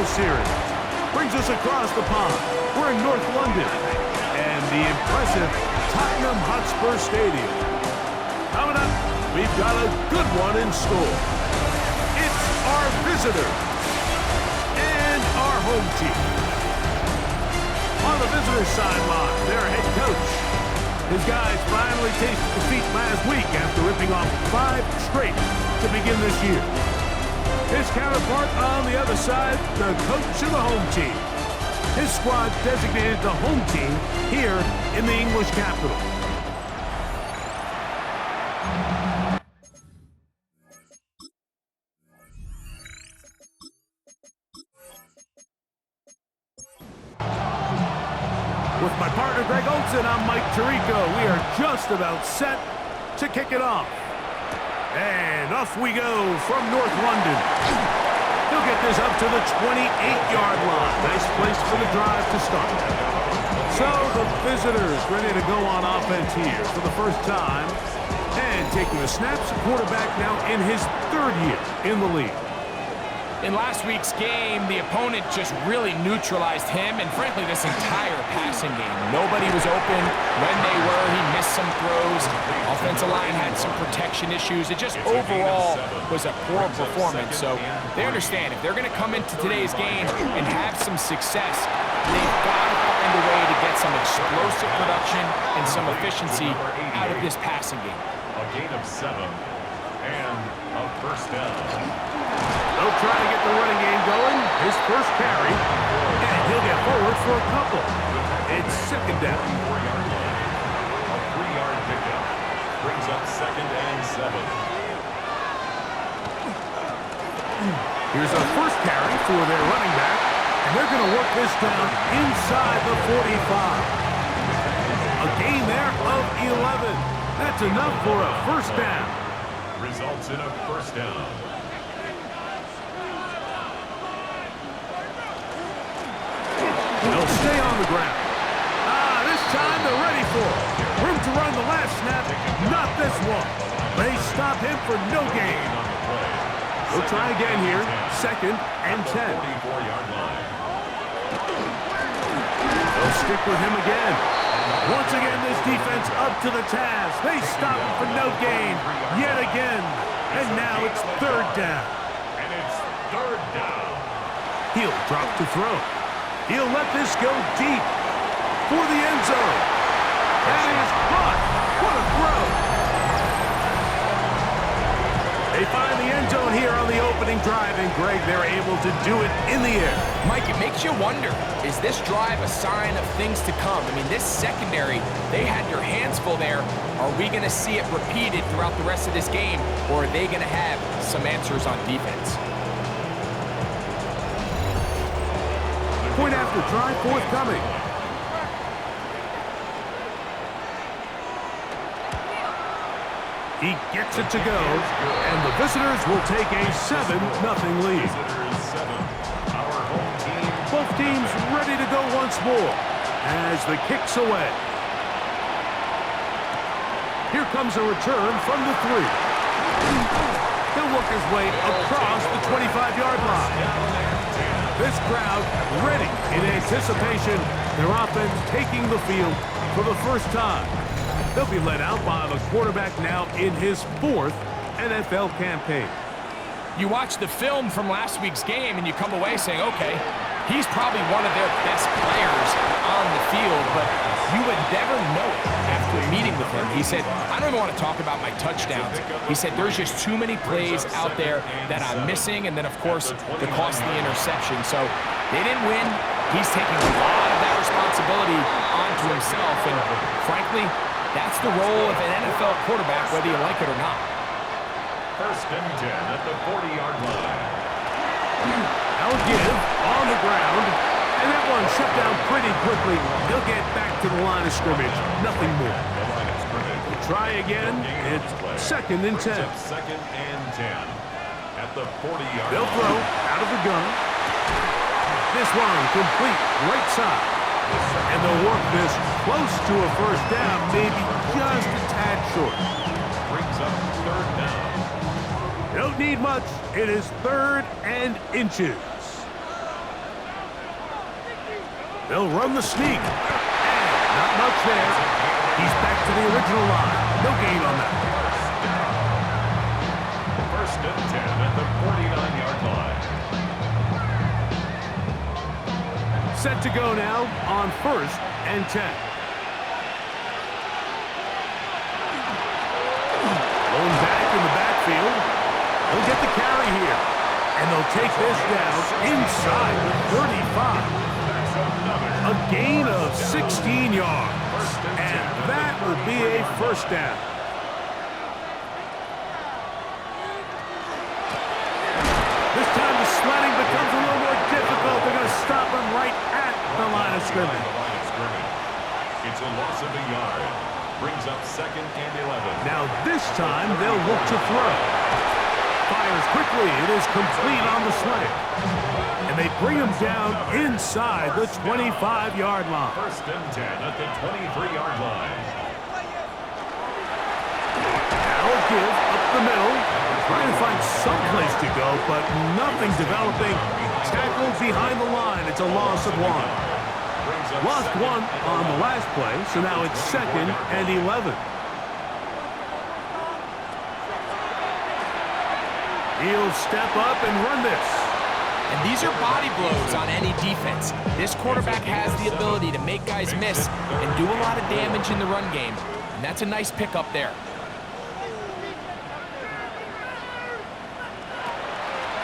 Series. Brings us across the pond. We're in North London and the impressive Tottenham Hotspur Stadium. Coming up, we've got a good one in store. It's our visitors and our home team. On the visitors' sideline, their head coach. His guys finally tasted defeat last week after ripping off 5 straight to begin this year. His counterpart on the other side, the coach of the home team. His squad designated the home team here in the English capital. With my partner Greg Olson, I'm Mike Tirico. We are just about set to kick it off. And off we go from North London. He'll get this up to the 28-yard line. Nice place for the drive to start. So the visitors ready to go on offense here for the first time. And taking the snaps, quarterback now in his 3rd year in the league. In last week's game, the opponent just really neutralized him and, frankly, this entire passing game. Nobody was open. When they were, he missed some throws. Offensive line had some protection issues. It just overall was a poor performance. So they understand if they're going to come into today's game and have some success, they've got to find a way to get some explosive production and some efficiency out of this passing game. A gain of 7 and a first down. They'll try to get the running game going. His first carry, and he'll get forward for a couple. It's 2nd down. A 3-yard pickup brings up 2nd and 7. Here's a first carry for their running back, and they're going to work this down inside the 45. A gain there of 11. That's enough for a first down. Results in a first down. They'll stay on the ground. This time they're ready for it. Room to run the last snap, not this one. They stop him for no gain. They'll try again here, 2nd and 10. They'll stick with him again. Once again, this defense up to the task. They stop him for no gain yet again. And now it's 3rd down. And it's 3rd down. He'll drop to throw. He'll let this go deep for the end zone. That is caught. What a throw. They find the end zone here on the opening drive, and Greg, they're able to do it in the air. Mike, it makes you wonder, is this drive a sign of things to come? I mean, this secondary, they had your hands full there. Are we going to see it repeated throughout the rest of this game, or are they going to have some answers on defense? Point after try forthcoming. He gets it to go, and the visitors will take a 7-0 lead. Both teams ready to go once more as the kick's away. Here comes a return from the 3. He'll work his way across the 25-yard line. This crowd ready in anticipation. Their offense taking the field for the first time. They'll be led out by the quarterback now in his 4th NFL campaign. You watch the film from last week's game and you come away saying, okay, he's probably one of their best players on the field, but you would never know it after meeting with him. He said, I don't even want to talk about my touchdowns. He said, there's just too many plays out there that I'm missing, and then, of course, the costly interception. So they didn't win. He's taking a lot of that responsibility onto himself, and frankly, that's the role of an NFL quarterback, whether you like it or not. 1st and 10 at the 40-yard line. I'll give on the ground, and that one shut down pretty quickly. He'll get back to the line of scrimmage, nothing more. We'll try again. It's 2nd and 10. 2nd and 10 at the 40-yard line. They'll throw out of the gun. This one complete right side. And they'll work this close to a first down, maybe just a tad short. Brings up 3rd down. Don't need much. It is 3rd and inches. They'll run the sneak. And not much there. He's back to the original line. No gain on that. First and 10 at the 49-yard line. Set to go now on 1st and 10. Going back in the backfield. He'll get the carry here. And they'll take this down inside the 35. A gain of 16 yards. And that will be a first down. This time the sledding becomes a little more difficult. They're going to stop him right at the line of scrimmage. It's a loss of a yard. Brings up 2nd and 11. Now this time they'll look to throw. Fires quickly. It is complete on the slant. And they bring him down inside the 25-yard line. First and 10 at the 23-yard line. Now a give up the middle. Trying to find some place to go, but nothing developing. Tackled behind the line. It's a loss of 1. Lost 1 on the last play, so now it's 2nd and 11. He'll step up and run this. And these are body blows on any defense. This quarterback has the ability to make guys miss and do a lot of damage in the run game. And that's a nice pickup there.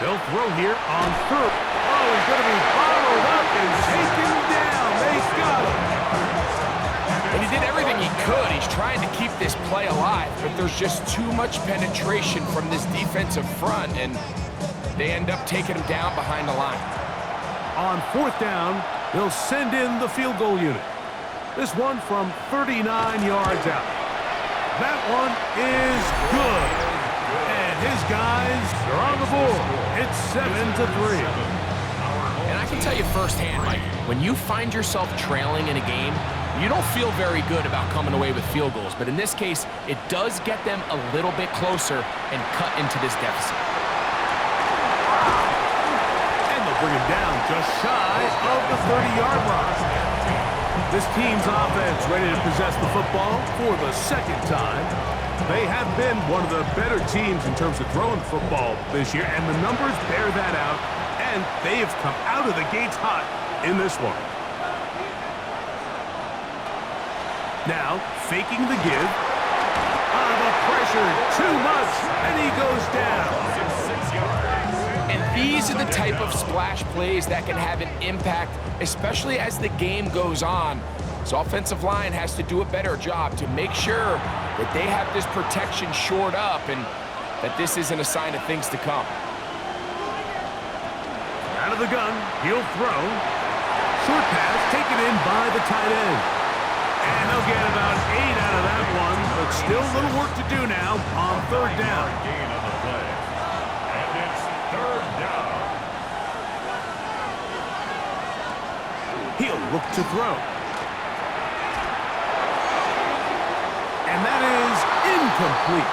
They'll throw here on 3rd. Oh, he's going to be bottled up and taken down. They got him. And he did everything he could. He's trying to keep this play alive, but there's just too much penetration from this defensive front, and they end up taking him down behind the line. On 4th down, they'll send in the field goal unit. This one from 39 yards out. That one is good. And his guys are on the board. It's 7-3. And I can tell you firsthand, Mike, when you find yourself trailing in a game, you don't feel very good about coming away with field goals. But in this case, it does get them a little bit closer and cut into this deficit. And they'll bring him down just shy of the 30-yard line. This team's offense ready to possess the football for the 2nd time. They have been one of the better teams in terms of throwing football this year, and the numbers bear that out, and they have come out of the gates hot in this one. Now, faking the give. The pressure, too much, and he goes down. And these are the type of splash plays that can have an impact, especially as the game goes on. So offensive line has to do a better job to make sure that they have this protection shored up and that this isn't a sign of things to come. Out of the gun, he'll throw. Short pass taken in by the tight end. And they'll get about 8 out of that one, but still a little work to do now on 3rd down. Gain on the play. And it's 3rd down. He'll look to throw. And that is incomplete.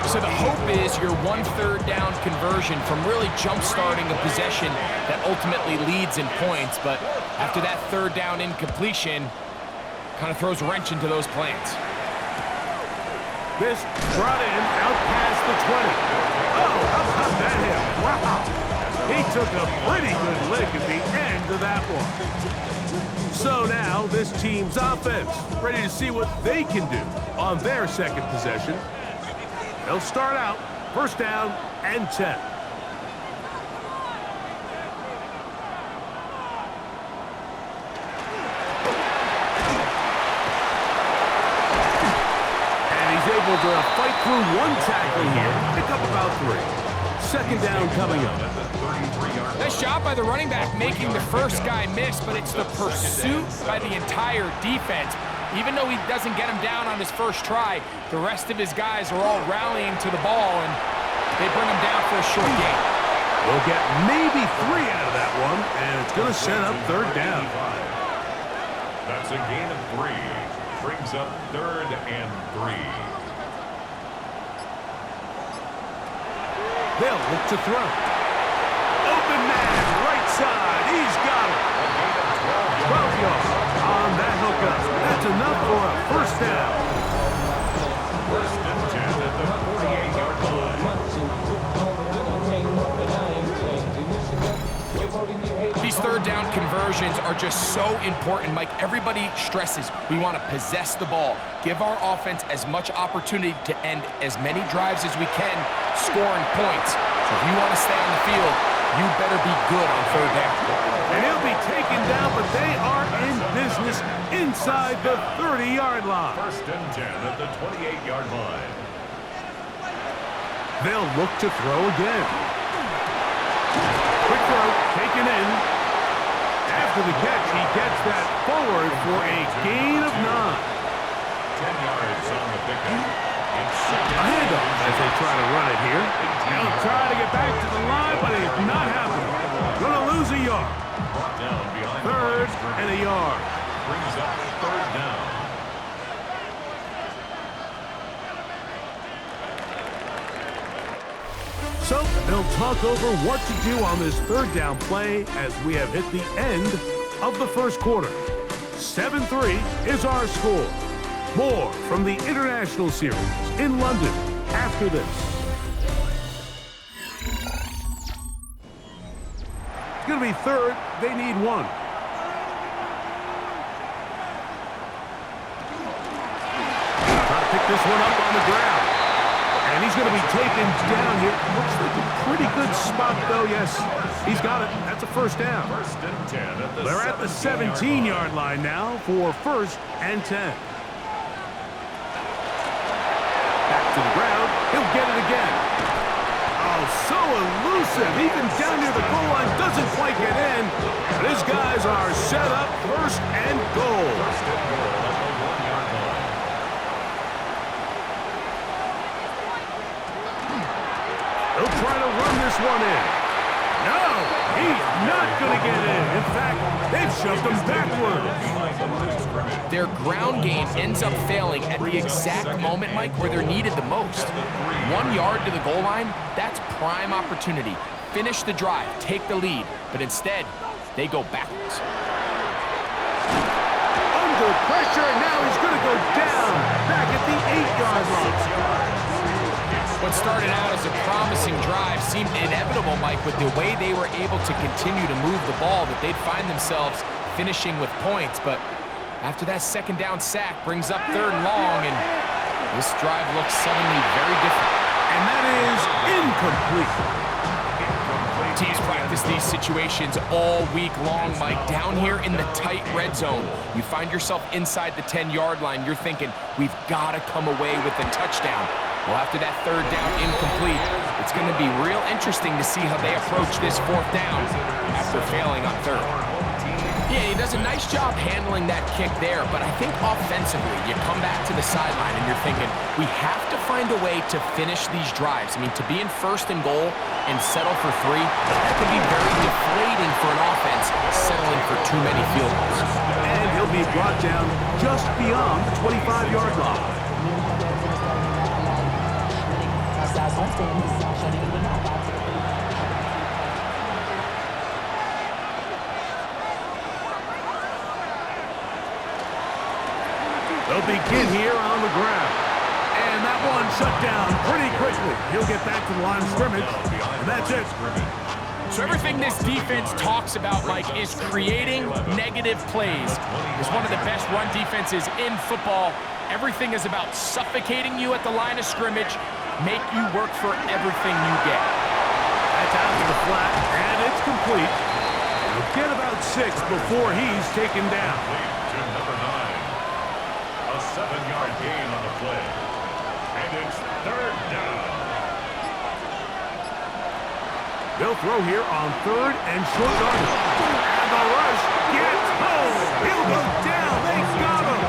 So the hope is your 1/3 down conversion from really jump-starting a possession that ultimately leads in points. But after that 3rd down incompletion, kind of throws a wrench into those plans. This brought in out past the 20. Oh, how about that hit? Wow. He took a pretty good lick at the end of that one. So now this team's offense ready to see what they can do on their 2nd possession. They'll start out 1st down and 10. And he's able to fight through one tackle here, pick up about 3. 2nd down coming up. Nice job by the running back making the first guy miss, but it's the pursuit by the entire defense. Even though he doesn't get him down on his first try, the rest of his guys are all rallying to the ball, and they bring him down for a short gain. We'll get maybe 3 out of that one, and it's going to set up 3rd down. That's a gain of 3. Brings up 3rd and 3. They'll look to throw. Open man, right side. He's got These third down conversions are just so important, Mike. Everybody stresses we want to possess the ball, give our offense as much opportunity to end as many drives as we can, scoring points. So if you want to stay on the field, you better be good on third down. And he'll be taken down, but they are in business inside the 30-yard line. First and 10 at the 28-yard line. They'll look to throw again. Quick throw, taken in. After the catch, he gets that forward for a gain of 9. 10 yards on the pickup. A handoff as they try to run it here. They'll try to get back to the line, but it's not happening. Gonna lose a yard. Brought down behind Third and a yard. Brings up third down. So they'll talk over what to do on this third down play as we have hit the end of the first quarter. 7-3 is our score. More from the International Series in London after this. It's going to be third. They need 1. Trying to pick this one up on the ground. And he's going to be taken down here. Looks like a pretty good spot, though. Yes, he's got it. That's a first down. First and 10 at the They're at the 17-yard line now for first and 10. Back to the ground. He'll get it again. Oh, so elusive. Even down near the goal line, doesn't quite get in. But his guys are set up first and goal. First and goal at the 1-yard line. They'll try to run this one in. No, he's not going to get in. In fact, they've shoved him backwards. Their ground game ends up failing at the exact moment, Mike, where they're needed the most. 1 yard to the goal line, that's prime opportunity. Finish the drive, take the lead, but instead, they go backwards. Under pressure, now he's going to go down back at the 8-yard line. What started out as a promising drive seemed inevitable, Mike, with the way they were able to continue to move the ball, that they'd find themselves finishing with points. But after that second down sack brings up third and long, and this drive looks suddenly very different. And that is incomplete. Teams practice these situations all week long, Mike. Down here in the tight red zone, you find yourself inside the 10-yard line. You're thinking, we've got to come away with a touchdown. Well, after that third down incomplete, it's going to be real interesting to see how they approach this fourth down after failing on third. Yeah, he does a nice job handling that kick there, but I think offensively, you come back to the sideline and you're thinking, we have to find a way to finish these drives. I mean, to be in first and goal and settle for 3, that could be very deflating for an offense settling for too many field goals. And he'll be brought down just beyond the 25-yard line. They'll begin here on the ground. And that one shut down pretty quickly. He'll get back to the line of scrimmage, and that's it. So everything this defense talks about, Mike, is creating negative plays. It's one of the best run defenses in football. Everything is about suffocating you at the line of scrimmage, make you work for everything you get. That's out to the flat, and it's complete. He'll get about 6 before he's taken down. To number 9. A 7-yard gain on the play. And it's third down. They'll throw here on third and short yardage. And the rush gets home. He'll go down. They got him.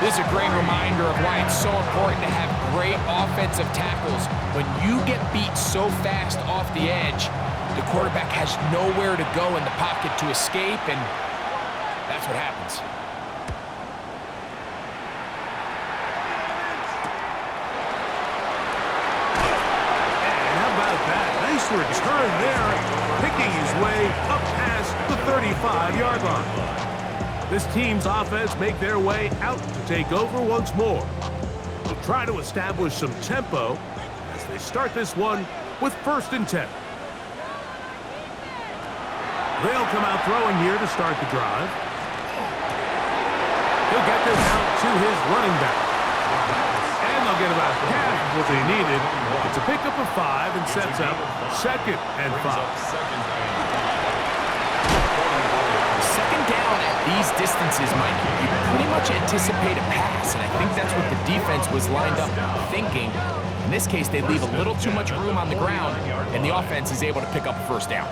This is a great reminder of why it's so important to have great offensive tackles. When you get beat so fast off the edge, the quarterback has nowhere to go in the pocket to escape, and that's what happens. And how about that? Nice return there, picking his way up past the 35-yard line. This team's offense make their way out to take over once more. They'll try to establish some tempo as they start this one with first and 10. They'll come out throwing here to start the drive. He'll get this out to his running back. And they'll get about half of what they needed. It's a pickup of 5 and sets up 2nd and 5. Second down at these distances, Mike, you pretty much anticipate a pass, and I think that's what the defense was lined up thinking. In this case, they leave a little too much room on the ground, and the offense is able to pick up a first down.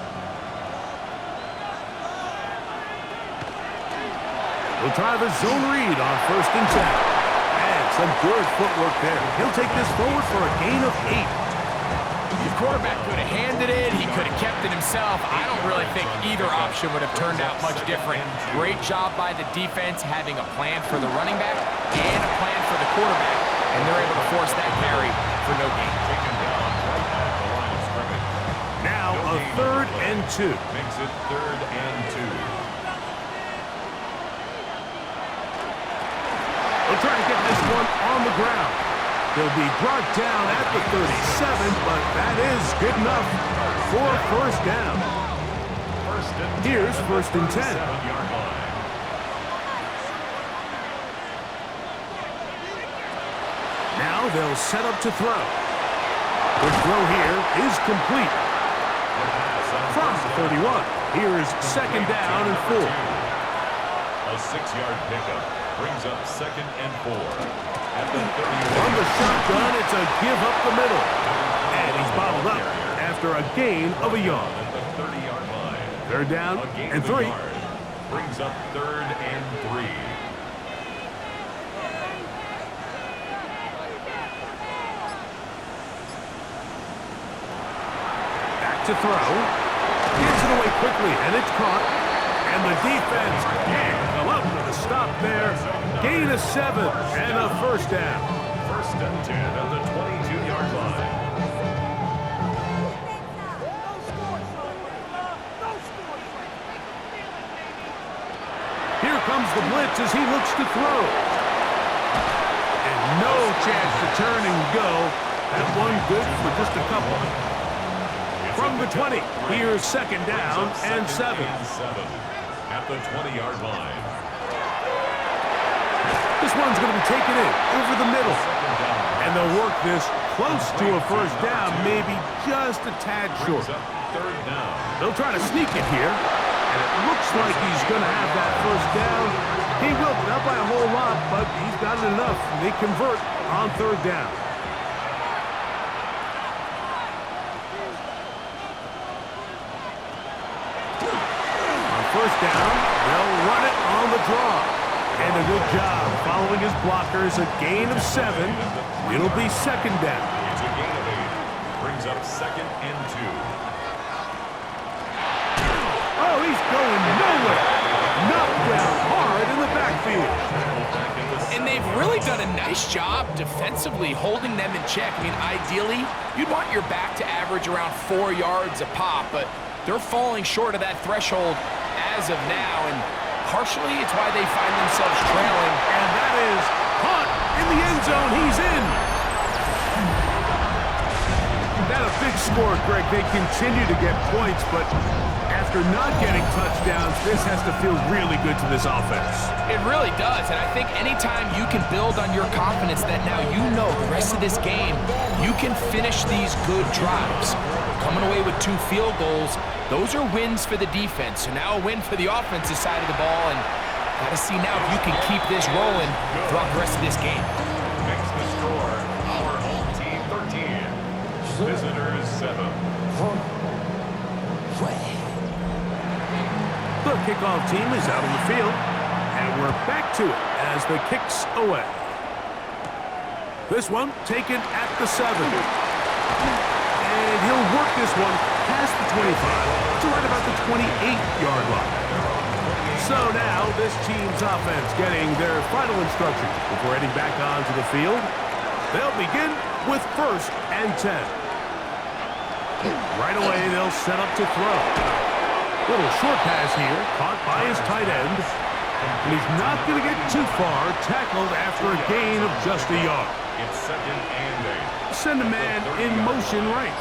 We'll try the zone read on 1st and 10. And some good footwork there. He'll take this forward for a gain of 8. The quarterback could have handed it. He could have kept it himself. I don't really think either option would have turned out much different. Great job by the defense having a plan for the running back and a plan for the quarterback. And they're able to force that carry for no gain. Now a 3rd and 2. Makes it 3rd and 2. They'll try to get this one on the ground. They'll be brought down at the 37, but that is good enough for a first down. Here's 1st and 10. Now they'll set up to throw. The throw here is complete. From the 31, here's 2nd down and 4. A 6-yard pickup brings up 2nd and 4. At the 31. From the shotgun, it's a give up the middle. And he's bobbled up after a gain of a yard. At the 30-yard line. 3rd down and 3. Brings up 3rd and 3. Back to throw. Gets it away quickly, and it's caught. And the defense can't come up with a stop there. Gain of 7 and a first down. 1st and 10 at the 22-yard line. Here comes the blitz as he looks to throw. And no chance to turn and go. That one good for just a couple. From the 20, here's 2nd down and 7. At the 20-yard line. This one's going to be taken in over the middle. And they'll work this close to a first down, maybe just a tad short. 3rd down. They'll try to sneak it here. And it looks like he's going to have that first down. He will, not by a whole lot, but he's got it enough. They convert on 3rd down. On 1st down, they'll run it on the draw. And a good job following his blockers. A gain of 7. It'll be 2nd down. It's a gain of 8. Brings up 2nd and 2. Oh, he's going nowhere. Knocked down hard in the backfield. And they've really done a nice job defensively holding them in check. I mean, ideally, you'd want your back to average around 4 yards a pop, but they're falling short of that threshold as of now, and partially it's why they find themselves trailing. And that is caught in the end zone. He's in. That a big score, Greg. They continue to get points, but after not getting touchdowns, this has to feel really good to this offense. It really does, and I think anytime you can build on your confidence that now you know the rest of this game, you can finish these good drives. Coming away with 2 field goals, those are wins for the defense. So now a win for the offensive side of the ball, and got to see now if you can keep this rolling throughout the rest of this game. Makes the score our home team 13. Visitors 7. The kickoff team is out on the field, and we're back to it as the kick's away. This one taken at the 7. And he'll work this one past the 25 to right about the 28-yard line. So now this team's offense getting their final instructions before heading back onto the field. They'll begin with 1st and 10. Right away, they'll set up to throw. Little short pass here, caught by his tight end. And he's not going to get too far, tackled after a gain of just a yard. It's 2nd and 8. Send a man in motion right.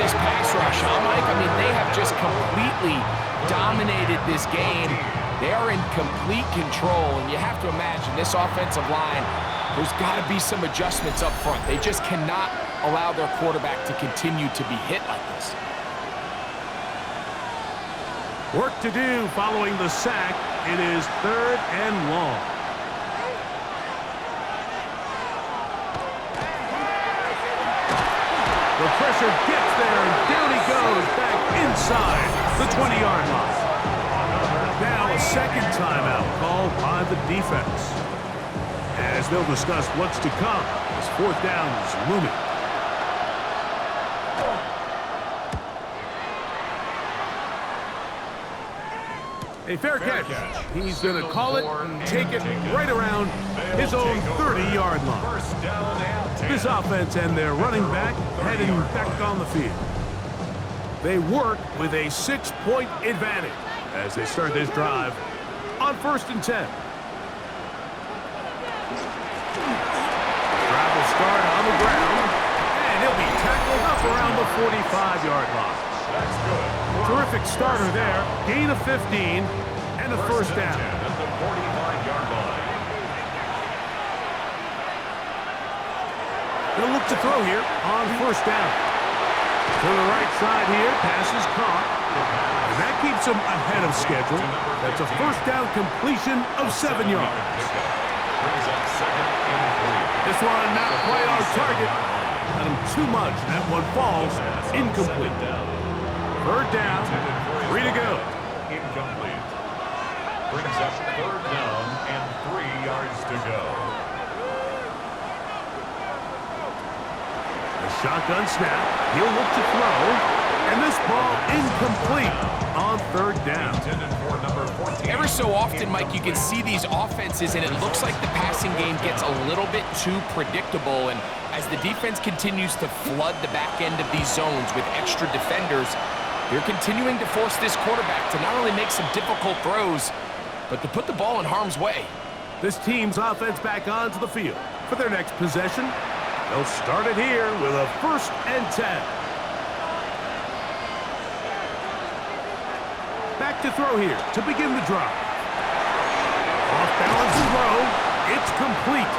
this pass rush, huh, Mike? I mean, they have just completely dominated this game. They are in complete control, and you have to imagine this offensive line, there's got to be some adjustments up front. They just cannot allow their quarterback to continue to be hit like this. Work to do following the sack. It is 3rd and long. The pressure gets there, and down he goes back inside the 20-yard line. Now a second timeout called by the defense, as they'll discuss what's to come as 4th down is looming. A fair catch. He's going to call it and take it right around his own 30-yard line. This offense and their running back heading back on the field. They work with a 6-point advantage as they start this drive on 1st and 10. Drive will start on the ground, and he'll be tackled up around the 45-yard line. That's good. Terrific starter there. Gain of 15 and a 1st down. At the 45-yard line. They'll look to throw here on 1st down. To the right side here, pass is caught. And that keeps him ahead of schedule. That's a 1st down completion of 7 yards. Brings up 2nd and 3. This one not quite on target. Not him too much. That one falls incomplete. 3rd down, 3 to go. Incomplete. Brings up 3rd down and 3 yards to go. A shotgun snap. He'll look to throw. And this ball incomplete on 3rd down. Intended for number 14. Ever so often, Mike, you can see these offenses, and it looks like the passing game gets a little bit too predictable. And as the defense continues to flood the back end of these zones with extra defenders, they're continuing to force this quarterback to not only make some difficult throws, but to put the ball in harm's way. This team's offense back onto the field for their next possession. They'll start it here with a 1st and 10. Back to throw here to begin the drive. Off balance throw. It's complete.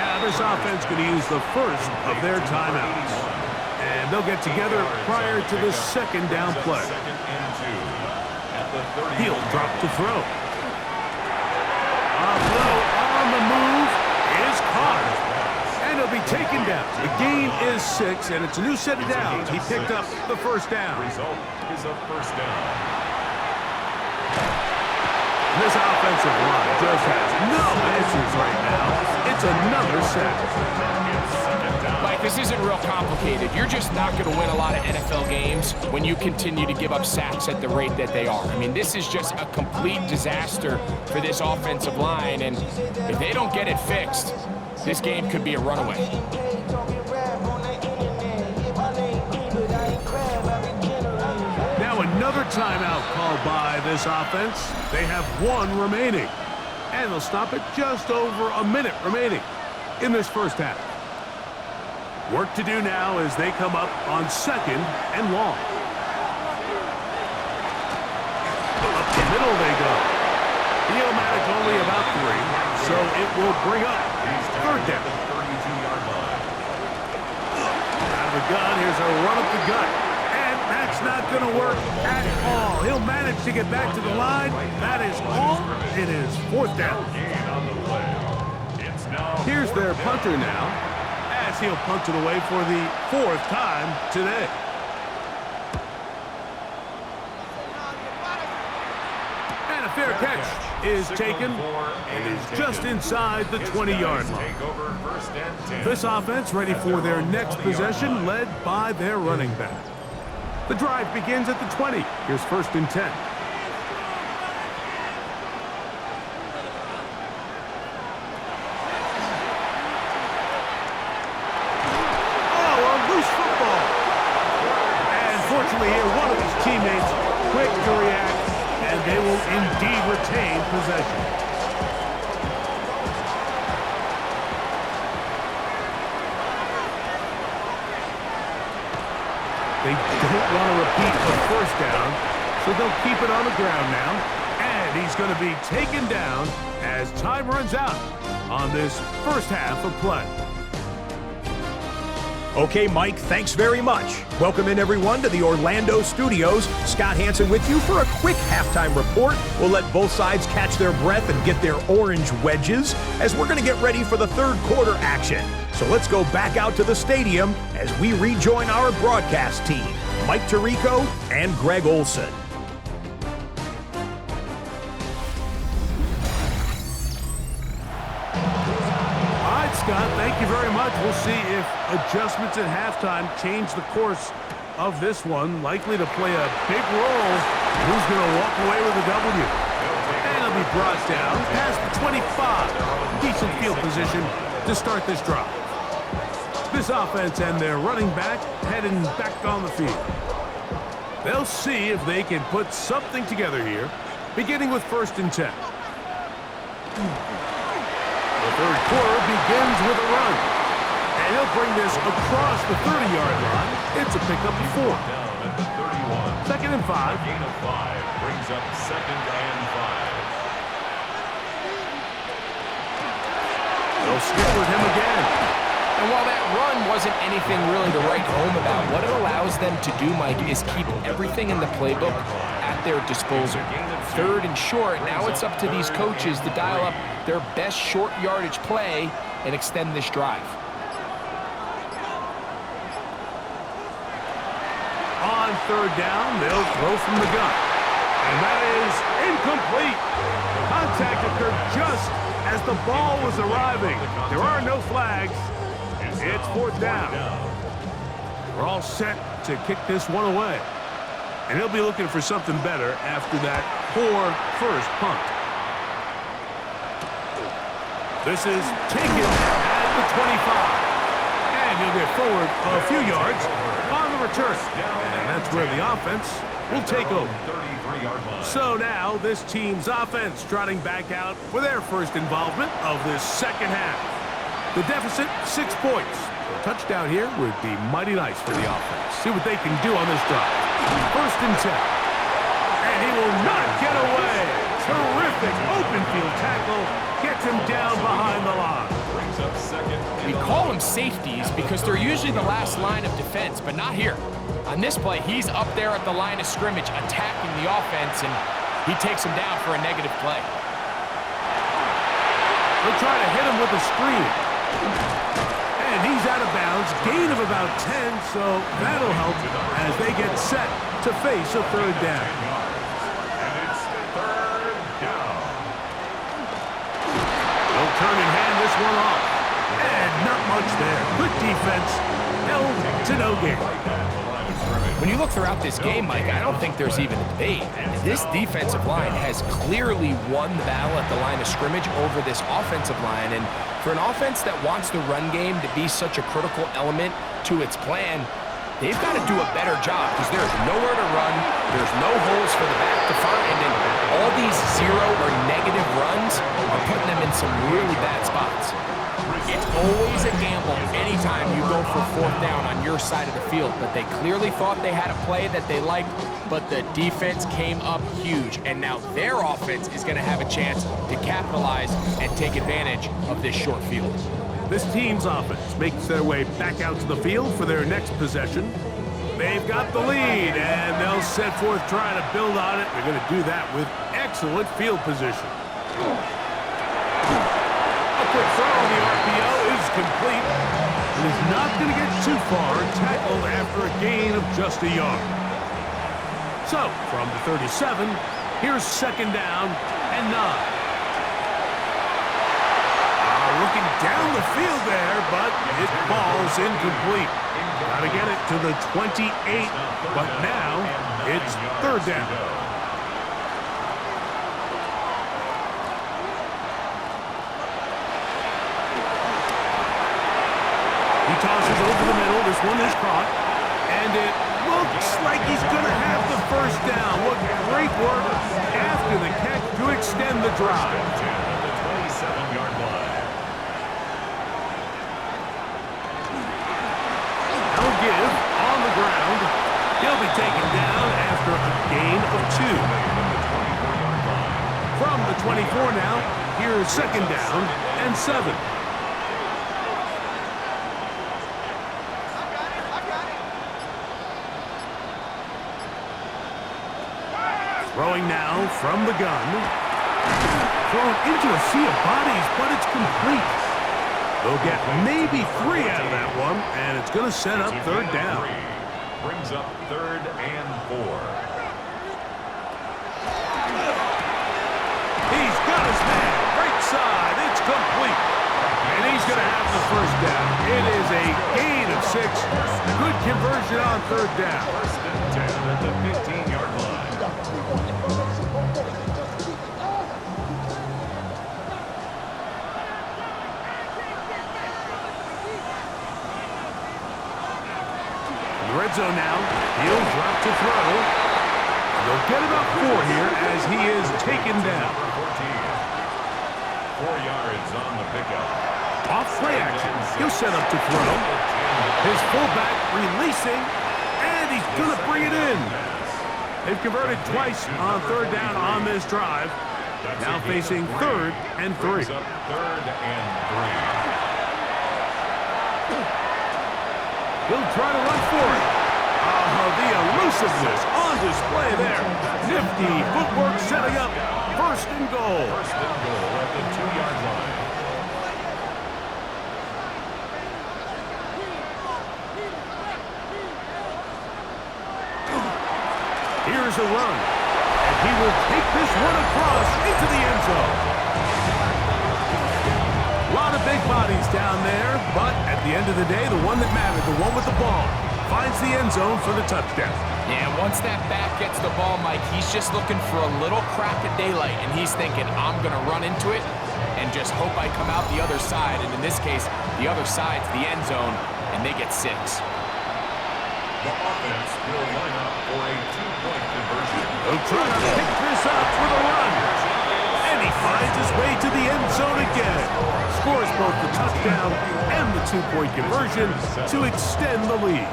Now this offense going to use the first of their timeouts. And they'll get together prior to the 2nd down play. 2nd and 2. At the 30. He'll drop to throw. A throw on the move is caught. And he'll be taken down. The gain is 6, and it's a new set of downs. He picked up the 1st down. Result is a 1st down. This offensive line just has no answers right now. It's another sack. Mike, this isn't real complicated. You're just not going to win a lot of NFL games when you continue to give up sacks at the rate that they are. I mean, this is just a complete disaster for this offensive line, and if they don't get it fixed, this game could be a runaway. Now another timeout called by this offense. They have 1 remaining, and they'll stop it just over a minute remaining in this 1st half. Work to do now as they come up on 2nd and long. Up the middle they go. Neomatic only about 3, so it will bring up 3rd down. Out of the gun, here's a run up the gut. And that's not going to work at all. He'll manage to get back to the line. That is all. It is 4th down. Here's their punter now. He'll punt it away for the 4th time today. And a fair catch is taken. It is just inside the 20-yard line. This offense ready for their next possession, led by their running back. The drive begins at the 20. Here's 1st and 10. Here, one of his teammates quick to react, and they will indeed retain possession. They don't want to repeat the first down, so they'll keep it on the ground now. And he's going to be taken down as time runs out on this first half of play. Okay, Mike, thanks very much. Welcome in, everyone, to the Orlando studios. Scott Hansen with you for a quick halftime report. We'll let both sides catch their breath and get their orange wedges as we're going to get ready for the third quarter action. So let's go back out to the stadium as we rejoin our broadcast team, Mike Tirico and Greg Olson. Scott, thank you very much. We'll see if adjustments at halftime change the course of this one. Likely to play a big role. Who's going to walk away with a W? And it'll be brought down past the 25. Decent field position to start this drive. This offense and their running back heading back on the field. They'll see if they can put something together here, beginning with 1st and 10. The third quarter begins with a run. And he'll bring this across the 30-yard line. It's a pickup of 4. Down at the 31. 2nd and 5. Gain of 5 brings up 2nd and 5. They'll stick with him again. And while that run wasn't anything really to write home about, what it allows them to do, Mike, is keep everything in the playbook at their disposal. 3rd and short, now it's up to these coaches to dial up their best short yardage play and extend this drive. On 3rd down, they'll throw from the gun. And that is incomplete. Contact occurred just as the ball was arriving. There are no flags. It's 4th down. We're all set to kick this one away. And he'll be looking for something better after that poor first punt. This is taken at the 25. And he'll get forward a few yards on the return. And that's where the offense will take over. So now this team's offense trotting back out for their first involvement of this second half. The deficit, 6 points. A touchdown here would be mighty nice for the offense. See what they can do on this drive. 1st and 10. And he will not get away. Terrific open field tackle. Gets him down behind the line. Brings up 2nd. We call them safeties because they're usually the last line of defense, but not here. On this play, he's up there at the line of scrimmage attacking the offense, and he takes him down for a negative play. They'll try to hit him with a screen. And he's out of bounds. Gain of about 10, so that'll help as they get set to face a 3rd down. And it's 3rd down. They'll turn and hand this one off. And not much there. Good defense. Held to no gain. When you look throughout this game, Mike, I don't think there's even a debate. This defensive line has clearly won the battle at the line of scrimmage over this offensive line. And for an offense that wants the run game to be such a critical element to its plan, they've got to do a better job because there's nowhere to run, there's no holes for the back to find, and all these 0 or negative runs are putting them in some really bad spots. It's always a gamble anytime you go for 4th down on your side of the field, but they clearly thought they had a play that they liked, but the defense came up huge, and now their offense is going to have a chance to capitalize and take advantage of this short field. This team's offense makes their way back out to the field for their next possession. They've got the lead, and they'll set forth trying to build on it. They're going to do that with excellent field position. A quick throw on the RPO is complete. It is not going to get too far, tackled after a gain of just a yard. So, from the 37, here's 2nd down and 9. Looking down the field there, but it falls incomplete. Got to get it to the 28, but now it's 3rd down. He tosses over the middle. This one is caught, and it looks like he's going to have the 1st down. What great work after the catch to extend the drive. At the 27-yard line. Give on the ground. gain of 2. From the 24 now, here's 2nd down and 7. Throwing now from the gun. Thrown into a sea of bodies, but it's complete. They'll get maybe 3 out of that one, and it's going to set up 3rd down. Brings up 3rd and 4. He's got his man. Right side. It's complete. And he's going to have the 1st down. It is a gain of 6. Good conversion on 3rd down. 1st and 10 at the 15-yard line. Red zone now. He'll drop to throw. They'll get about 4 here as he is taken down. 4 yards on the pickup. Off play action. He'll set up to throw. His fullback releasing, and he's going to bring it in. They've converted twice on 3rd down on this drive. Now facing 3rd and 3. 3rd and 3. He'll try to run for it. Oh, the elusiveness on display there. Nifty footwork setting up 1st and goal. 1st and goal at the 2-yard line. Here's a run. And he will take this one across into the end zone. A lot of big bodies down there, but at the end of the day, the one that mattered, the one with the ball, finds the end zone for the touchdown. Yeah, once that back gets the ball, Mike, he's just looking for a little crack of daylight, and he's thinking, I'm going to run into it and just hope I come out the other side. And in this case, the other side's the end zone, and they get 6. The offense will line up for a 2-point conversion. He'll try to pick this up with a run. And he finds his way to the end zone again. Scores both the touchdown and the 2-point conversion to extend the lead.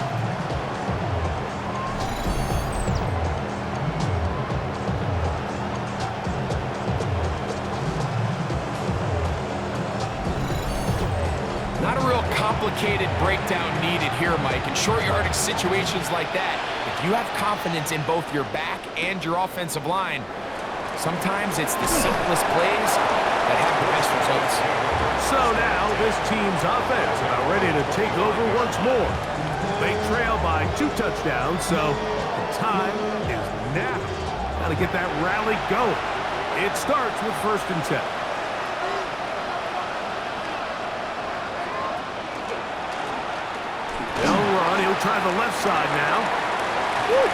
Not a real complicated breakdown needed here, Mike. In short yardage situations like that, if you have confidence in both your back and your offensive line, sometimes it's the simplest plays that have the best results. So now this team's offense about ready to take over once more. They trail by 2 touchdowns, so the time is now. Got to get that rally going. It starts with 1st and 10. They'll run. He'll try the left side now. Woo.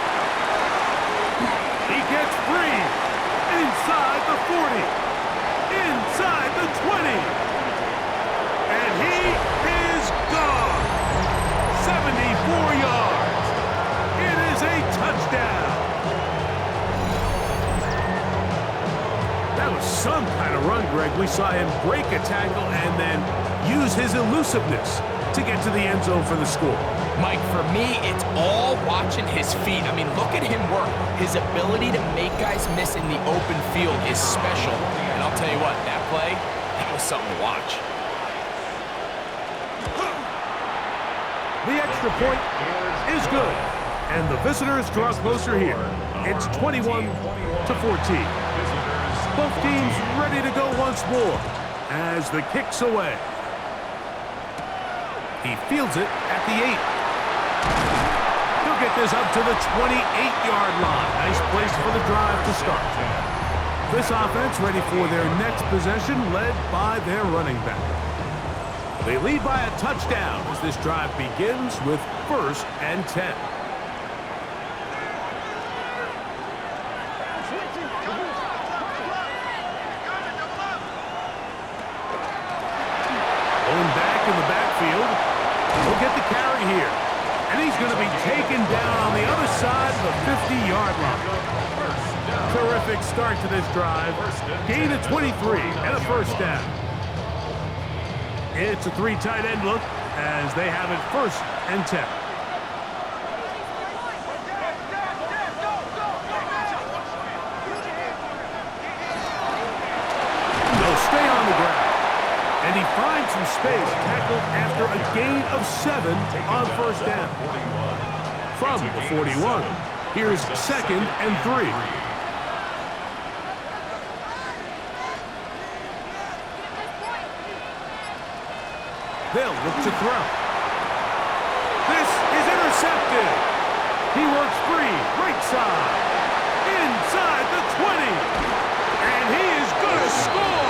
He gets free. Inside the 40. Inside the 20. And he is gone. 74 yards. It is a touchdown. That was some kind of run, Greg. We saw him break a tackle and then use his elusiveness to get to the end zone for the score. Mike, for me, it's all watching his feet. I mean, look at him work. His ability to make guys miss in the open field is special. And I'll tell you what, that play, that was something to watch. The extra point is good. And the visitors draw closer here. It's 21-14. Both teams ready to go once more as the kick's away. He fields it at the 8. He'll get this up to the 28-yard line. Nice place for the drive to start. This offense ready for their next possession, led by their running back. They lead by a touchdown as this drive begins with 1st and 10. Going back in the backfield. He'll get the carry here. And he's going to be taken down on the other side of the 50-yard line. Terrific start to this drive. Gain of 23 and a 1st down. It's a 3 tight end look as they have it 1st and 10. space, tackled after a gain of 7 on first down. From the 41, here's 2nd and 3. They'll look to throw. This is intercepted. He works free, right side, inside the 20. And he is going to score.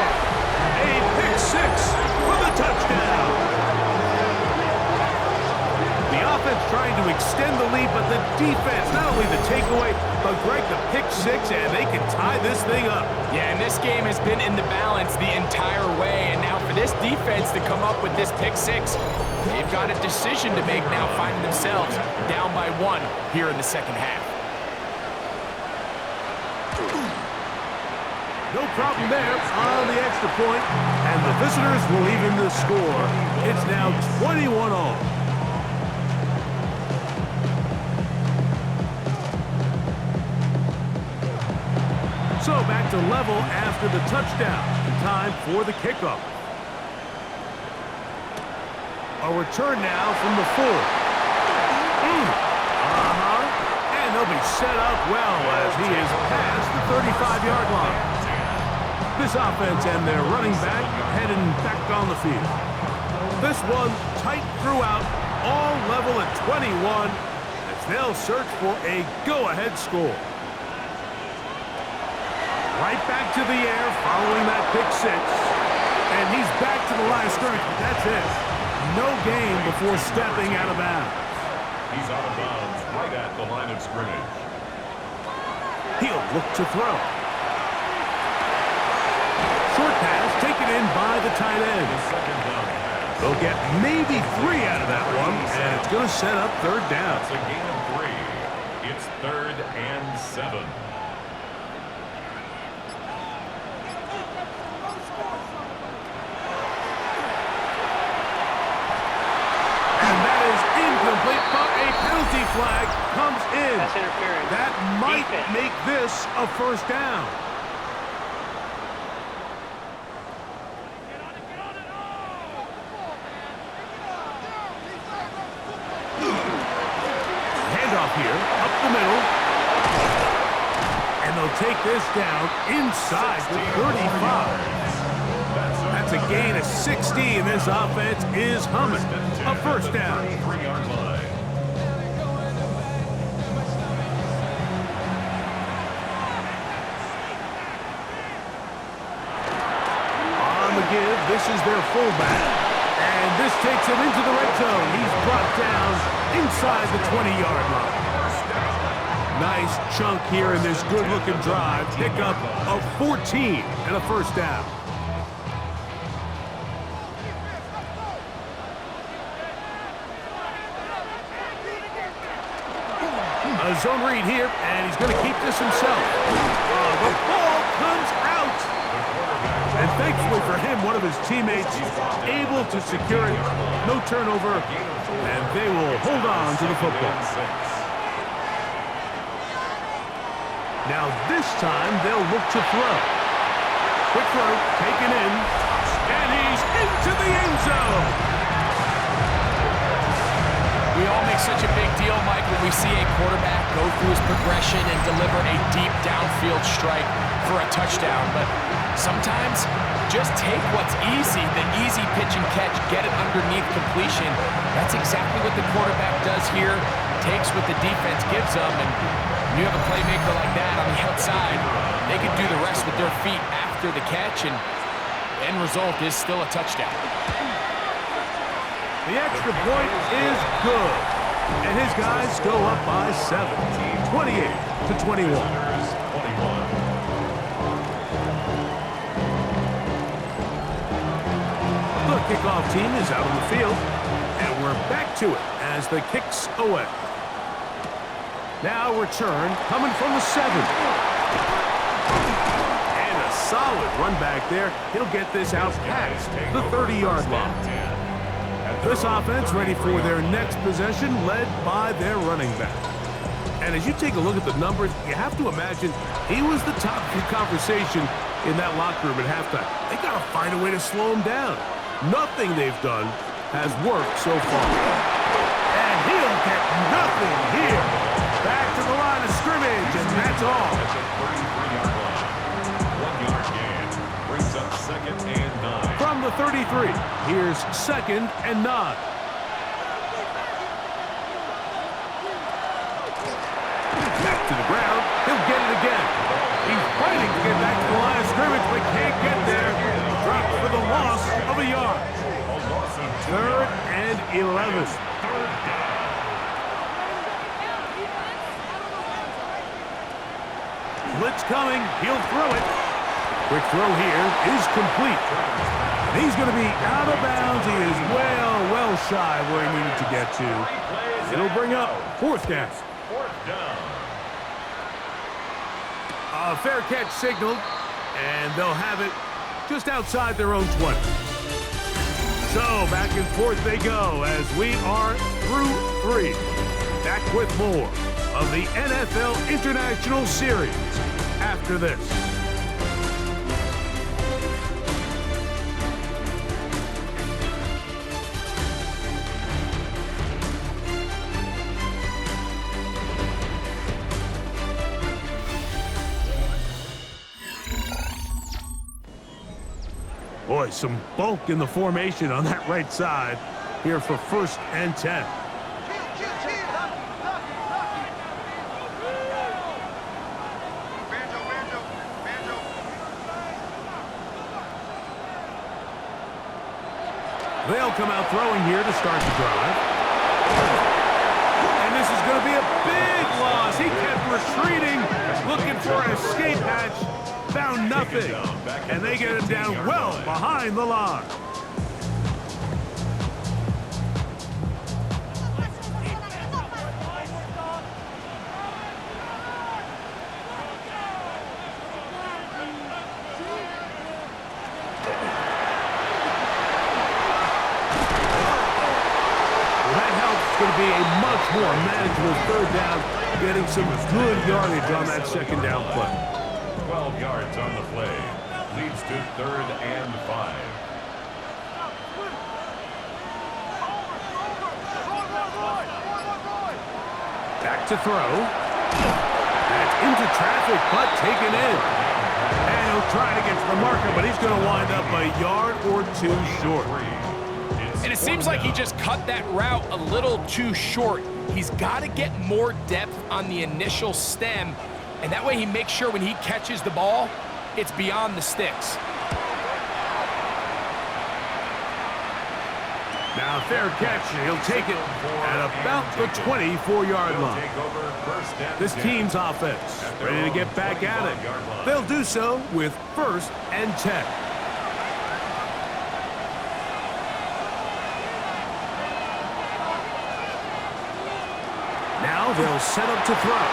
A pick 6 for the touchdown. The offense trying to extend the lead, but the defense, not only the takeaway, but Greg, the pick 6, and they can tie this thing up. Yeah, and this game has been in the balance the entire way, and now for this defense to come up with this pick 6, they've got a decision to make now, finding themselves down by 1 here in the second half. No problem there on the extra point, and the visitors will even the score. It's now 21-all. So back to level after the touchdown. Time for the kickoff. A return now from the 4. And they'll be set up well as he is past the 35-yard line. This offense and their running back heading back on the field. This one tight throughout, all level at 21 as they'll search for a go-ahead score. Right back to the air following that pick 6. And he's back to the line of scrimmage, but that's it. No gain before stepping out of bounds. He's out of bounds right at the line of scrimmage. He'll look to throw. Short pass taken in by the tight end. Second down pass. They'll get maybe 3 out of that one, and it's going to set up 3rd down. It's a gain of 3. It's 3rd and 7. Penalty flag comes in. That's interference. That might Defense. make this a 1st down. Handoff here, up the middle. And they'll take this down inside the 35. That's a gain of 60, and this offense is humming. A 1st down. 3-yard line. This is their fullback, and this takes him into the red zone. He's brought down inside the 20-yard line. Nice chunk here in this good-looking drive. Pick up of 14 and a 1st down. A zone read here, and he's going to keep this himself. The ball comes out. And thankfully for him, one of his teammates able to secure it. No turnover, and they will hold on to the football. Now this time, they'll look to throw. Quick throw, taken in, and he's into the end zone. We all make such a big deal, Mike, when we see a quarterback go through his progression and deliver a deep downfield strike for a touchdown. But sometimes just take what's easy, the easy pitch and catch, get it underneath completion. That's exactly what the quarterback does here. Takes what the defense gives them, and when you have a playmaker like that on the outside, they can do the rest with their feet after the catch, and the end result is still a touchdown. The extra point is good, and his guys go up by 7, 28-21. The kickoff team is out on the field, and we're back to it as the kicks away. Now return coming from the 7. And a solid run back there. He'll get this out past the 30-yard line. This offense ready for their next possession, led by their running back. And as you take a look at the numbers, you have to imagine he was the top of the conversation in that locker room at halftime. They got to find a way to slow him down. Nothing they've done has worked so far. And he'll get nothing here. Back to the line of scrimmage, and that's all. At the 33-yard line. 1-yard gain brings up 2nd and 9. From the 33, here's 2nd and 9. Back to the ground. He'll get it again. He's fighting to get back to the line of scrimmage, but can't get there. Dropped for the loss of a yard. A loss of 2 3rd yards. and 11. 3rd down. Blitz coming. He'll throw it. Quick throw here is complete. And he's going to be out of bounds. He is well shy where he needed to get to. It'll bring up 4th down. 4th down. A fair catch signaled, and they'll have it just outside their own 20. So back and forth they go as we are through 3. Back with more of the NFL International Series after this. Boy, some bulk in the formation on that right side here for 1st and 10. They'll come out throwing here to start the drive. And this is going to be a big loss. He kept retreating, looking for an escape hatch. Found nothing, and they get him down well behind the line. That helps. It's going to be a much more manageable 3rd down, getting some good yardage on that 2nd down play. 12 yards on the play. Leads to 3rd and 5. Back to throw. That's into traffic, but taken in. And he'll try to get to the marker, but he's going to wind up a yard or 2 short. And it seems like he just cut that route a little too short. He's got to get more depth on the initial stem, and that way he makes sure when he catches the ball, it's beyond the sticks. Now, fair catch. He'll take it at about the 24-yard line. This team's offense ready to get back at it. They'll do so with 1st and 10. Now they'll set up to throw.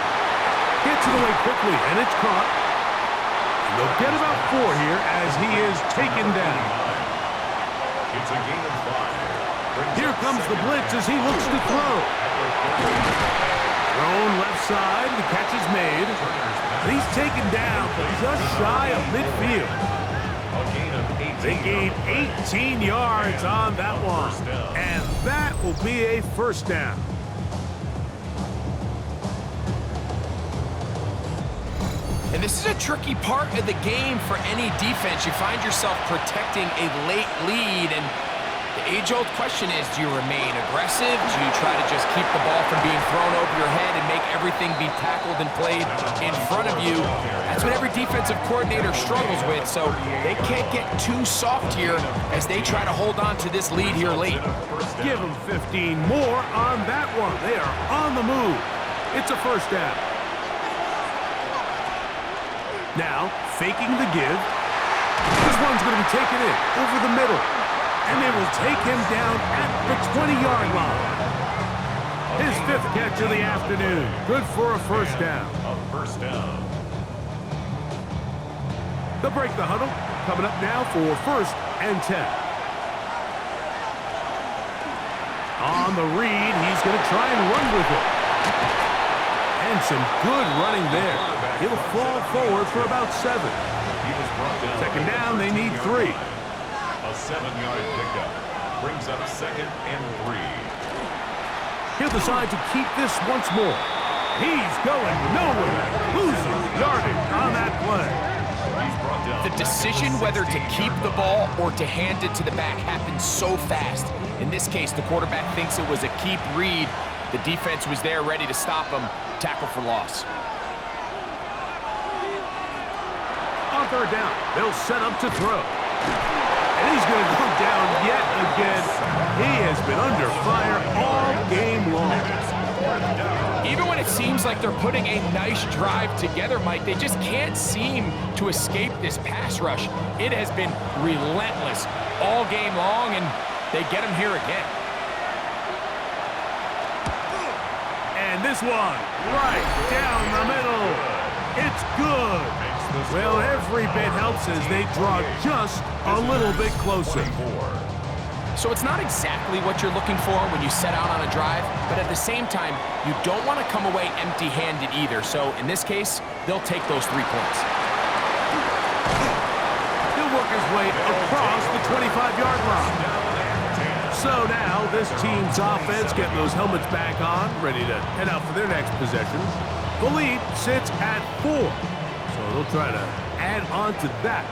Gets it away quickly, and it's caught. And they'll get about 4 here as he is taken down. It's a gain of 5. Here comes the blitz as he looks to throw. Thrown left side, the catch is made. And he's taken down just shy of midfield. A gain of 18. They gain 18 yards on that one. And that will be a 1st down. And this is a tricky part of the game for any defense. You find yourself protecting a late lead, and the age-old question is, do you remain aggressive? Do you try to just keep the ball from being thrown over your head and make everything be tackled and played in front of you? That's what every defensive coordinator struggles with, so they can't get too soft here as they try to hold on to this lead here late. Give them 15 more on that one. They are on the move. It's a 1st down. Now, faking the give. This one's going to be taken in over the middle. And they will take him down at the 20-yard line. His 5th catch of the afternoon. Good for a 1st down. A 1st down. They'll break the huddle. Coming up now for 1st and 10. On the read, he's going to try and run with it. And some good running there. He'll fall forward for about 7. 2nd down, they need 3. A A 7-yard pickup brings up 2nd and 3. He'll decide to keep this once more. He's going nowhere, losing yardage on that play. The decision whether to keep the ball or to hand it to the back happens so fast. In this case, the quarterback thinks it was a keep read. The defense was there ready to stop him. Tackle for loss. On 3rd down, they'll set up to throw. And he's going to go down yet again. He has been under fire all game long. Even when it seems like they're putting a nice drive together, Mike, they just can't seem to escape this pass rush. It has been relentless all game long, and they get him here again. And this one, right down the middle. It's good. Well, every bit helps as they draw just a little bit closer. So it's not exactly what you're looking for when you set out on a drive, but at the same time, you don't want to come away empty-handed either. So in this case, they'll take those 3 points. He'll work his way across the 25-yard line. So now this team's offense getting those helmets back on, ready to head out for their next possession. The lead sits at 4. So they'll try to add on to that.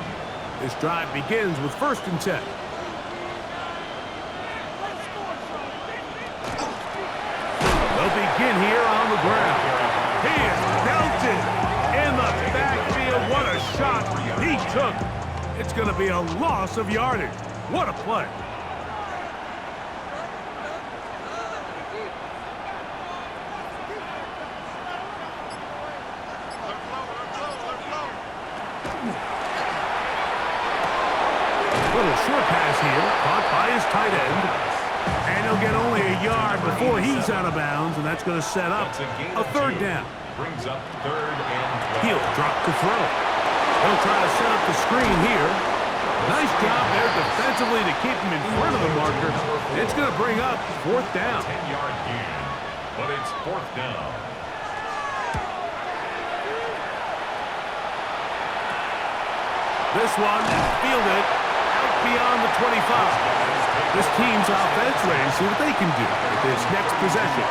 This drive begins with 1st and 10. They'll begin here on the ground. He is belted in the backfield. What a shot he took. It's going to be a loss of yardage. What a play. Little short pass here, caught by his tight end. And he'll get only a yard before he's out of bounds, and that's going to set up a 3rd down. Brings up 3rd and 12. He'll drop to throw. He'll try to set up the screen here. Nice job there defensively to keep him in front of the marker. It's going to bring up 4th down. 10-yard gain, but it's 4th down. This one fielded out beyond the 25. This team's offense ready to see what they can do with this next possession.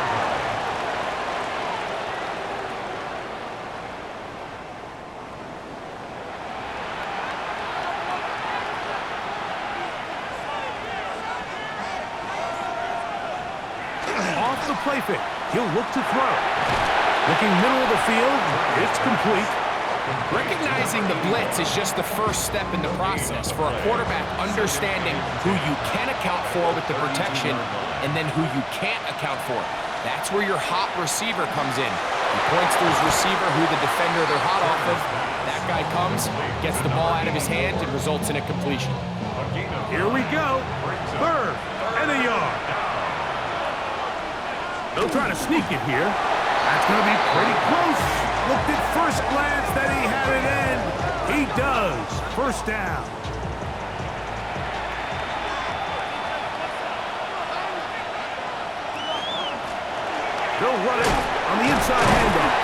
Off the play fake, he'll look to throw. Looking middle of the field, it's complete. Recognizing the blitz is just the first step in the process for a quarterback understanding who you can account for with the protection and then who you can't account for. That's where your hot receiver comes in. He points to his receiver who the defender they're hot off of. That guy comes, gets the ball out of his hand, and results in a completion. Here we go. 3rd and a yard. They'll try to sneak it here. That's going to be pretty close. Looked at first glance that he had it in. He does. 1st down. They'll run it on the inside handoff.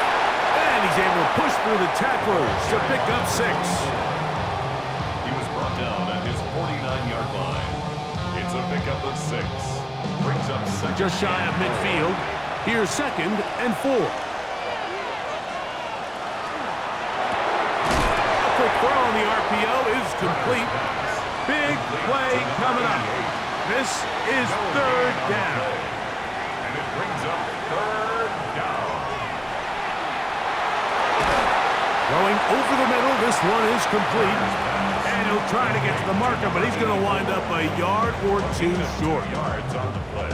And he's able to push through the tacklers to pick up 6. He was brought down at his 49-yard line. It's a pickup of 6. Brings up 2nd. Just shy of midfield. Here's 2nd and 4. Throw on the RPO is complete. Big play coming up. This is 3rd down. And it brings up 3rd down. Going over the middle, this one is complete. And he'll try to get to the marker, but he's going to wind up a yard or 2 short. Yards on the play.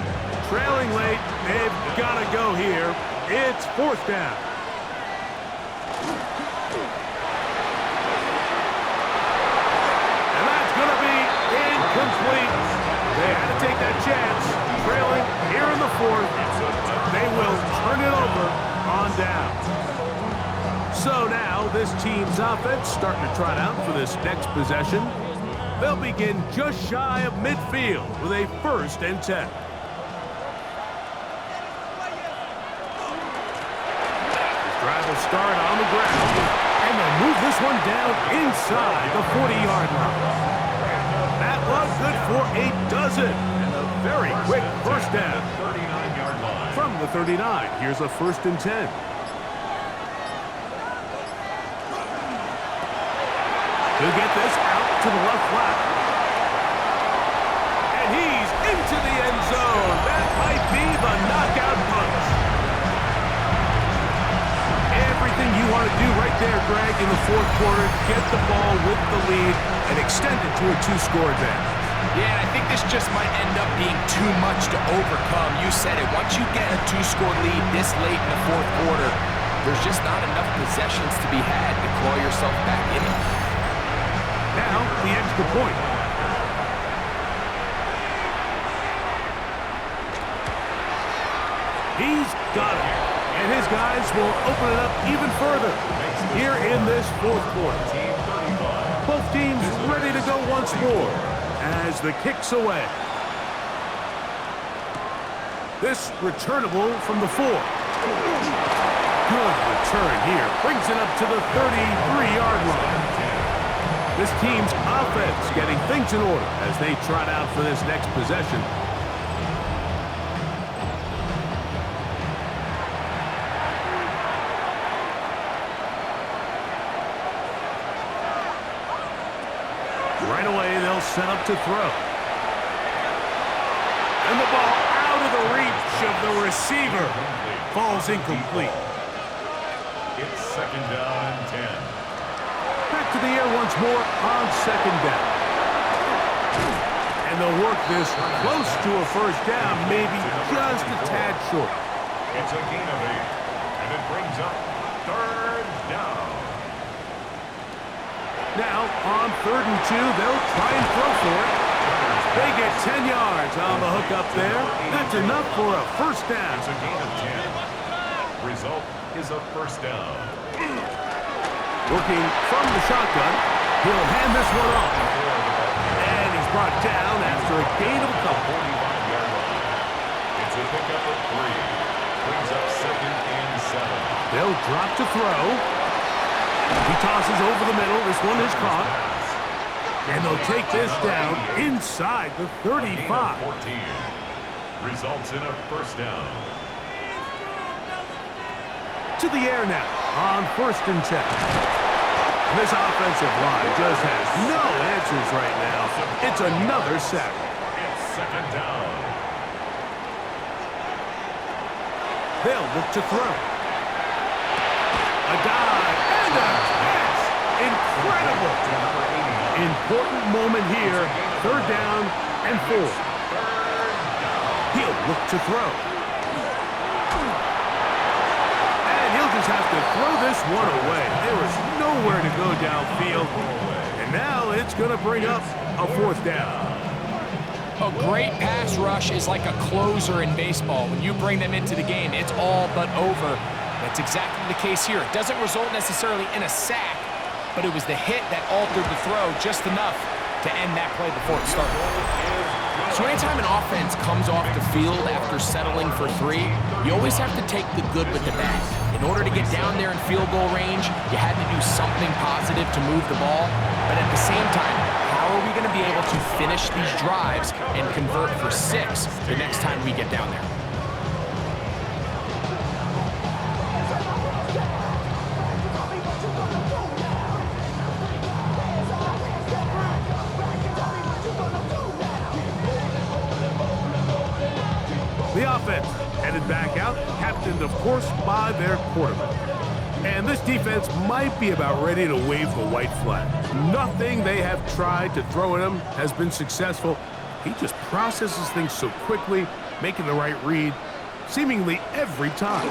Trailing late, they've got to go here. It's 4th down. Complete. They had to take that chance. Trailing here in the 4th. They will turn it over on down. So now this team's offense starting to trot out for this next possession. They'll begin just shy of midfield with a 1st and 10. This drive will start on the ground. And they'll move this one down inside the 40-yard line. That was for a dozen. And a very quick first down. 39-yard line. From the 39, here's a 1st and 10. He'll get this out to the left flat. And he's into the end zone. That might be the knockout punch. Everything you want to do right there, Greg, in the 4th quarter, get the ball with the lead and extend it to a 2-score advantage. Yeah, I think this just might end up being too much to overcome. You said it. Once you get a 2-score lead this late in the 4th quarter, there's just not enough possessions to be had to claw yourself back in it. Now, the extra point. He's got it. And his guys will open it up even further here in this 4th quarter. Both teams ready to go once more as the kick's away. This returnable from the 4. Good return here. Brings it up to the 33-yard line. This team's offense getting things in order as they trot out for this next possession. Right away, they'll set up to throw. And the ball out of the reach of the receiver. Falls incomplete. It's 2nd down and 10. Back to the air once more on 2nd down. And they'll work this close to a 1st down, maybe just a tad short. It's a gain of 8, and it brings up 3rd down. Now, on 3rd and 2, they'll try and throw for it. They get 10 yards on the hook up there. That's enough for a 1st down. It's a gain of 10. Result is a 1st down. Working from the shotgun, he'll hand this one off. And he's brought down after a gain of a couple. 45-yard line. It's a pickup of 3. Brings up 2nd and 7. They'll drop to throw. He tosses over the middle. This one is caught. And they'll take this down inside the 35. 14. Results in a 1st down. To the air now on 1st and 10. This offensive line just has no answers right now. It's another sack. It's 2nd down. They'll look to throw. A dive and a catch. Incredible. Important moment here. 3rd down and 4. He'll look to throw. Have to throw this one away. There was nowhere to go downfield. And now it's going to bring up a 4th down. A great pass rush is like a closer in baseball. When you bring them into the game, it's all but over. That's exactly the case here. It doesn't result necessarily in a sack, but it was the hit that altered the throw just enough to end that play before it started. So anytime an offense comes off the field after settling for 3, you always have to take the good with the bad. In order to get down there in field goal range, you had to do something positive to move the ball. But at the same time, how are we going to be able to finish these drives and convert for 6 the next time we get down there? The offense headed back out, captained, of course, by their quarterback. And this defense might be about ready to wave the white flag. Nothing they have tried to throw at him has been successful. He just processes things so quickly, making the right read, seemingly every time.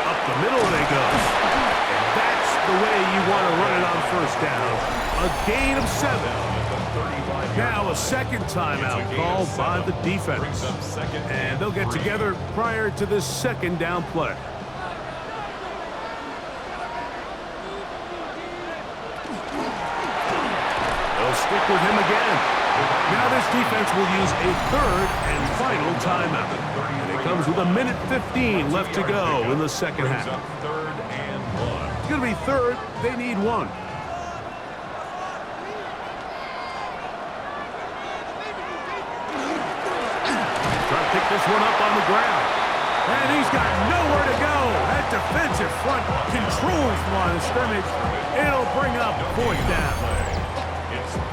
Up the middle they go. And that's the way you want to run it on 1st down. A gain of 7. Now a 2nd timeout called by the defense. And they'll get together prior to this 2nd down play. They'll stick with him again. Now this defense will use a 3rd and final timeout. And it comes with 1:15 left to go in the 2nd half. It's going to be 3rd. They need 1. pick this one up on the ground. And he's got nowhere to go. That defensive front controls the line of scrimmage. It'll bring up 4th down.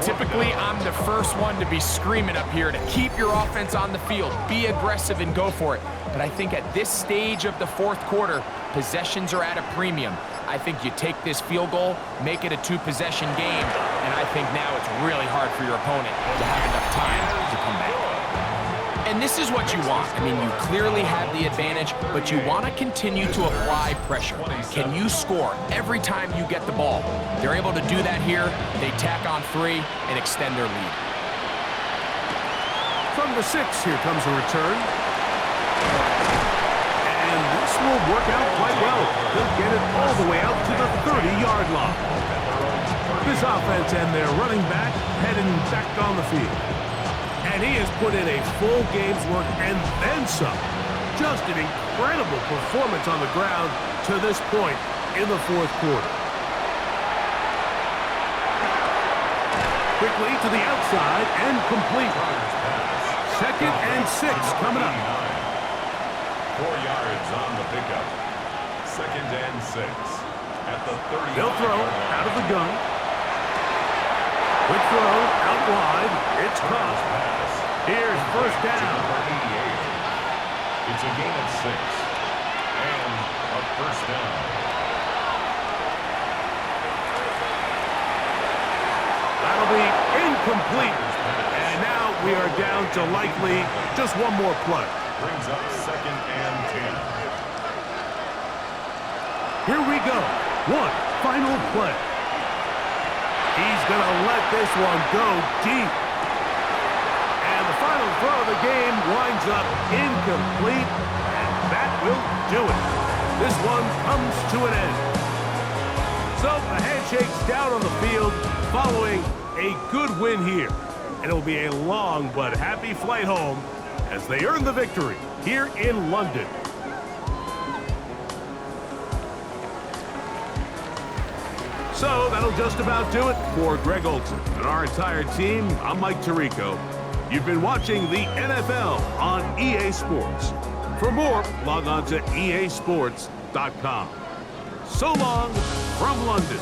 Typically, I'm the first one to be screaming up here to keep your offense on the field, be aggressive and go for it. But I think at this stage of the 4th quarter, possessions are at a premium. I think you take this field goal, make it a 2-possession game, and I think now it's really hard for your opponent to have enough time to come back. And this is what you want. I mean, you clearly have the advantage, but you want to continue to apply pressure. Can you score every time you get the ball? They're able to do that here. They tack on 3 and extend their lead. From the 6, here comes a return. And this will work out quite well. They'll get it all the way out to the 30-yard line. This offense and their running back heading back on the field. And he has put in a full game's work and then some. Just an incredible performance on the ground to this point in the 4th quarter. Quickly to the outside and complete. 2nd and 6 coming up. 4 yards on the pickup. 2nd and 6 at the 30. They'll throw out of the gun. Quick throw out wide. It's caught. Here's 1st down. It's a gain of 6 and a 1st down. That'll be incomplete. And now we are down to likely just one more play. Brings up 2nd and 10. Here we go. One final play. He's going to let this one go deep. And the final throw of the game winds up incomplete. And that will do it. This one comes to an end. So the handshake's down on the field following a good win here. And it will be a long but happy flight home as they earn the victory here in London. So that'll just about do it for Greg Olson and our entire team. I'm Mike Tirico. You've been watching the NFL on EA Sports. For more, log on to easports.com. So long from London.